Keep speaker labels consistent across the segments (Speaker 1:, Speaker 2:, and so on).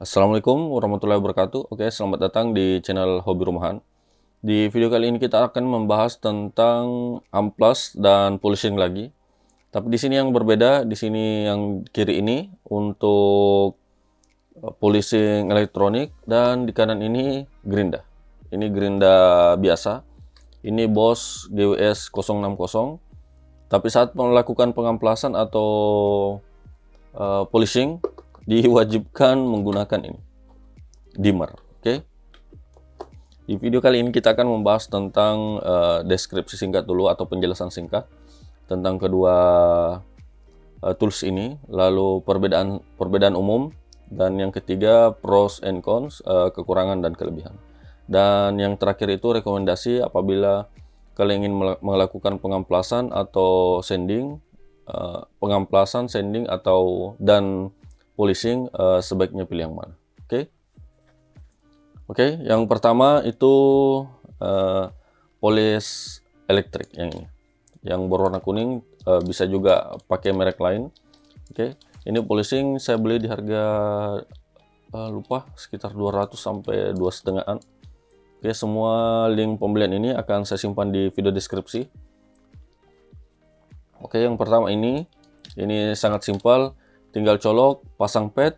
Speaker 1: Assalamualaikum warahmatullahi wabarakatuh. Oke, selamat datang di channel Hobi Rumahan. Di video kali ini kita akan membahas tentang amplas dan polishing lagi. Tapi di sini yang berbeda, di sini yang kiri ini untuk polishing elektronik dan di kanan ini gerinda. Ini gerinda biasa. Ini Bosch GWS 060. Tapi saat melakukan pengamplasan atau polishing diwajibkan menggunakan ini dimmer. Oke. Di video kali ini kita akan membahas tentang deskripsi singkat dulu atau penjelasan singkat tentang kedua tools ini, lalu perbedaan umum, dan yang ketiga pros and cons, kekurangan dan kelebihan. Dan yang terakhir itu rekomendasi apabila kalian ingin melakukan pengamplasan atau sanding, dan polishing, sebaiknya pilih yang mana. Oke, yang pertama itu polish elektrik yang ini, yang berwarna kuning, bisa juga pakai merek lain. Oke, ini polishing saya beli di harga lupa, sekitar 200 sampai 2,5-an. Oke, semua link pembelian ini akan saya simpan di video deskripsi. Oke, yang pertama ini sangat simpel, tinggal colok, pasang pad.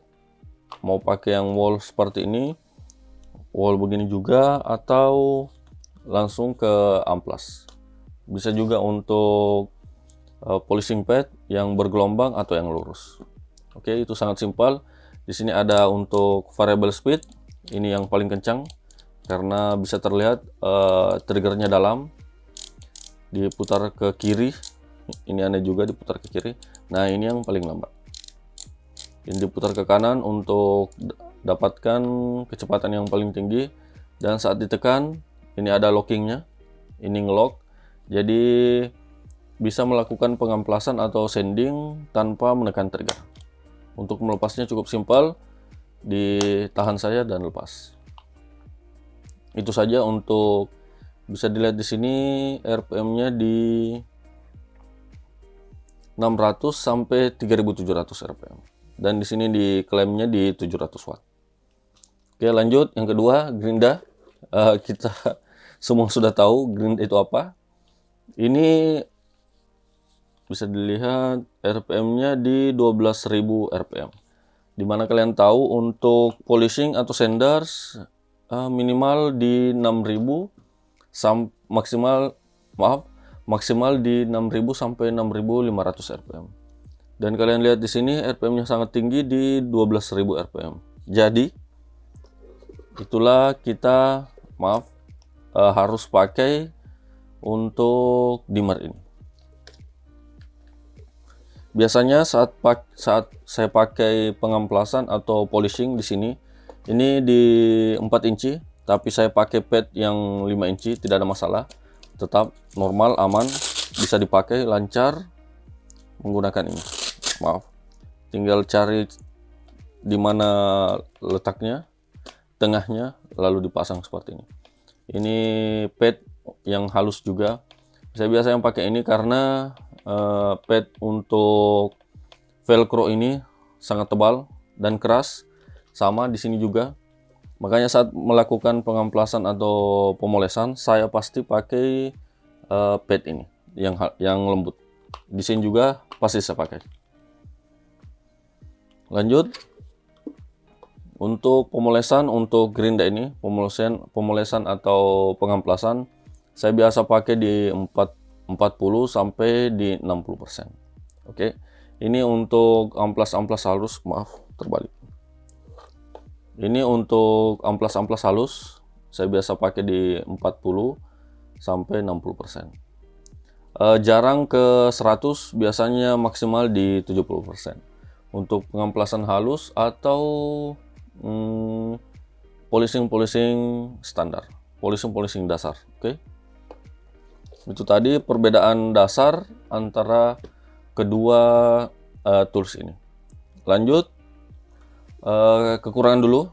Speaker 1: Mau pakai yang wall seperti ini, wall begini juga, atau langsung ke amplas. Bisa juga untuk polishing pad yang bergelombang atau yang lurus. Oke, itu sangat simpel. Di sini ada untuk variable speed, ini yang paling kencang karena bisa terlihat triggernya dalam. Diputar ke kiri, ini aneh juga diputar ke kiri. Nah, ini yang paling lambat. Ini diputar ke kanan untuk dapatkan kecepatan yang paling tinggi, dan saat ditekan ini ada lockingnya, ini ngelock, jadi bisa melakukan pengamplasan atau sanding tanpa menekan trigger. Untuk melepasnya cukup simpel, ditahan saja dan lepas. Itu saja. Untuk bisa dilihat di sini RPM-nya di 600 sampai 3700 RPM. Dan di sini diklaimnya di 700 watt. Oke, lanjut yang kedua, gerinda. Kita semua sudah tahu gerinda itu apa. Ini bisa dilihat RPM-nya di 12.000 RPM. Dimana kalian tahu untuk polishing atau sanders minimal di 6.000 maksimal di 6.000 sampai 6.500 RPM. Dan kalian lihat di sini RPM-nya sangat tinggi di 12.000 RPM. Jadi itulah kita harus pakai untuk dimmer ini. Biasanya saat saya pakai pengamplasan atau polishing di sini, ini di 4 inci, tapi saya pakai pad yang 5 inci, tidak ada masalah. Tetap normal, aman, bisa dipakai lancar menggunakan ini. Tinggal cari di mana letaknya, tengahnya, lalu dipasang seperti ini. Ini pad yang halus juga. Saya biasa yang pakai ini karena pad untuk velcro ini sangat tebal dan keras. Sama di sini juga. Makanya saat melakukan pengamplasan atau pemolesan, saya pasti pakai pad ini yang lembut. Di sini juga pasti saya pakai. Lanjut untuk pemolesan, untuk gerinda ini pemolesan atau pengamplasan, saya biasa pakai di 40 sampai di 60%. Oke, ini untuk amplas halus, terbalik. Ini untuk amplas halus, saya biasa pakai di 40 sampai 60%. Jarang ke 100, biasanya maksimal di 70%. Untuk pengamplasan halus atau polishing standar, polishing dasar. Oke. Itu tadi perbedaan dasar antara kedua tools ini. Lanjut kekurangan dulu.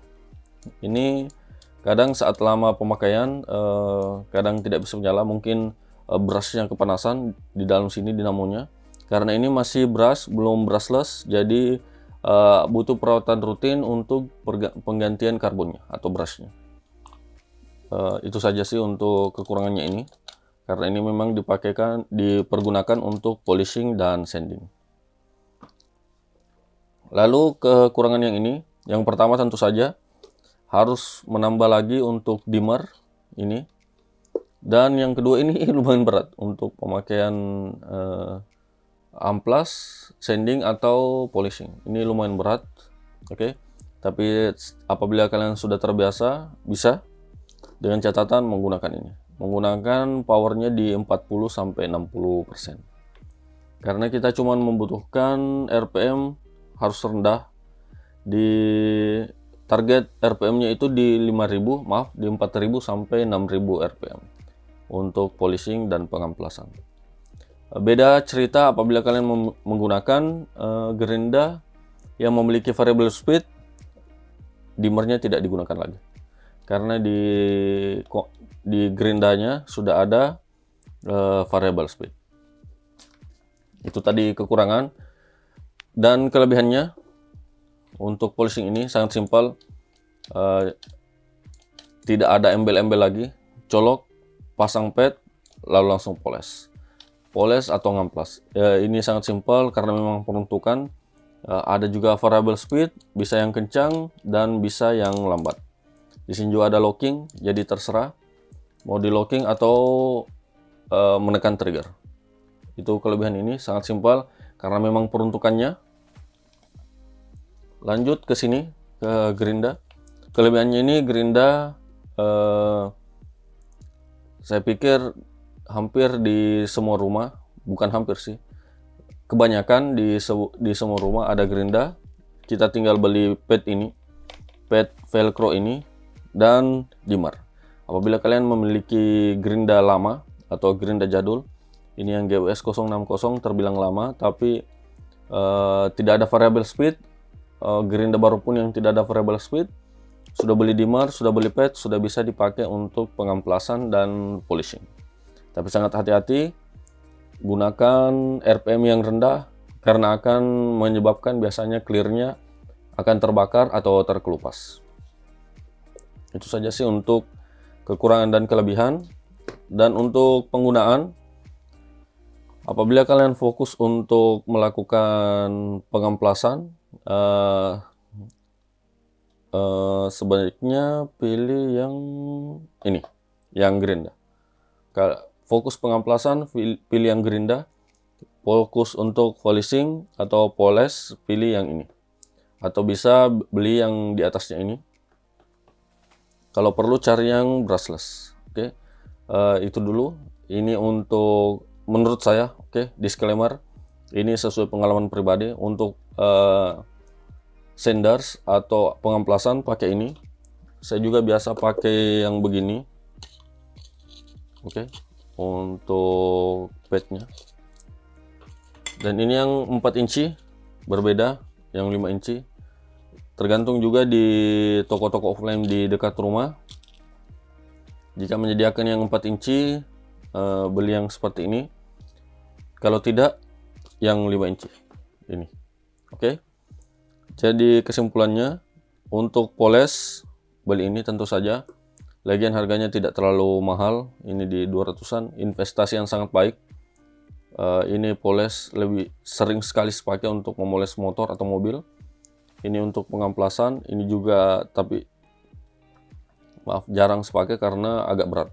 Speaker 1: Ini kadang saat lama pemakaian kadang tidak bisa menyala, mungkin brushnya kepanasan di dalam sini dinamonya. Karena ini masih brush, belum brushless, jadi butuh perawatan rutin untuk penggantian karbonnya atau brushnya. Itu saja sih untuk kekurangannya ini, karena ini memang dipergunakan untuk polishing dan sanding. Lalu kekurangan yang ini, yang pertama tentu saja harus menambah lagi untuk dimmer ini, dan yang kedua ini lumayan berat untuk pemakaian amplas, sanding atau polishing. Ini lumayan berat, oke. Tapi apabila kalian sudah terbiasa, bisa dengan catatan menggunakan ini. Menggunakan powernya di 40-60%. Karena kita cuma membutuhkan RPM harus rendah, di target RPM-nya itu di 5000, maaf, di 4000 sampai 6000 RPM untuk polishing dan pengamplasan. Beda cerita apabila kalian menggunakan gerinda yang memiliki variable speed, dimmernya tidak digunakan lagi. Karena di gerindanya sudah ada variable speed. Itu tadi kekurangan. Dan kelebihannya untuk polishing ini sangat simpel, tidak ada embel-embel lagi, colok, pasang pad, lalu langsung poles atau ngamplas. Ini sangat simpel karena memang peruntukan. Ada juga variable speed, bisa yang kencang dan bisa yang lambat. Di sini juga ada locking, jadi terserah mau di locking atau menekan trigger. Itu kelebihan ini, sangat simpel karena memang peruntukannya. Lanjut ke sini, ke gerinda. Kelebihannya ini gerinda, saya pikir hampir di semua rumah, bukan hampir sih, kebanyakan di semua rumah ada gerinda. Kita tinggal beli pad ini, pad velcro ini, dan dimmer. Apabila kalian memiliki gerinda lama atau gerinda jadul, ini yang GWS 060 terbilang lama, tapi tidak ada variable speed. Gerinda baru pun yang tidak ada variable speed, sudah beli dimmer, sudah beli pad, sudah bisa dipakai untuk pengamplasan dan polishing. Tapi sangat hati-hati, gunakan RPM yang rendah karena akan menyebabkan biasanya clearnya akan terbakar atau terkelupas. Itu saja sih untuk kekurangan dan kelebihan. Dan untuk penggunaan, apabila kalian fokus untuk melakukan pengamplasan, sebaiknya pilih yang ini, yang gerinda. Fokus pengamplasan, pilih yang gerinda. Fokus untuk polishing atau poles, pilih yang ini. Atau bisa beli yang di atasnya ini. Kalau perlu cari yang brushless. Oke. Itu dulu. Ini untuk menurut saya, oke, disclaimer. Ini sesuai pengalaman pribadi. Untuk sanders atau pengamplasan pakai ini. Saya juga biasa pakai yang begini. Oke. Untuk padnya. Dan ini yang 4 inci, berbeda yang 5 inci. Tergantung juga di toko-toko offline di dekat rumah. Jika menyediakan yang 4 inci, beli yang seperti ini. Kalau tidak, yang 5 inci ini. Oke. Jadi kesimpulannya, untuk poles beli ini tentu saja. Lagian harganya tidak terlalu mahal. Ini di 200-an, investasi yang sangat baik. Ini poles lebih sering sekali dipakai untuk memoles motor atau mobil. Ini untuk pengamplasan, ini juga, tapi maaf, jarang sepakai karena agak berat.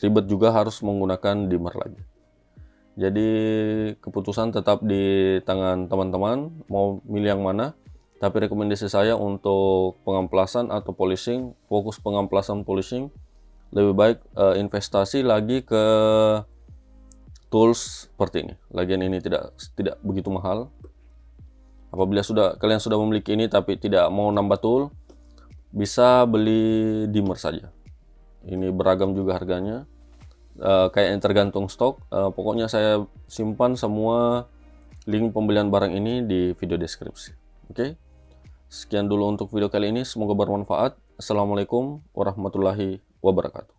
Speaker 1: Ribet juga harus menggunakan dimmer lagi. Jadi keputusan tetap di tangan teman-teman mau milih yang mana. Tapi rekomendasi saya untuk pengamplasan atau polishing, fokus pengamplasan polishing, lebih baik investasi lagi ke tools seperti ini. Lagian ini tidak begitu mahal. Apabila kalian sudah memiliki ini tapi tidak mau nambah tool, bisa beli dimmer saja. Ini beragam juga harganya. Kayaknya tergantung stok. Pokoknya saya simpan semua link pembelian barang ini di video deskripsi. Oke. Sekian dulu untuk video kali ini. Semoga bermanfaat. Assalamualaikum warahmatullahi wabarakatuh.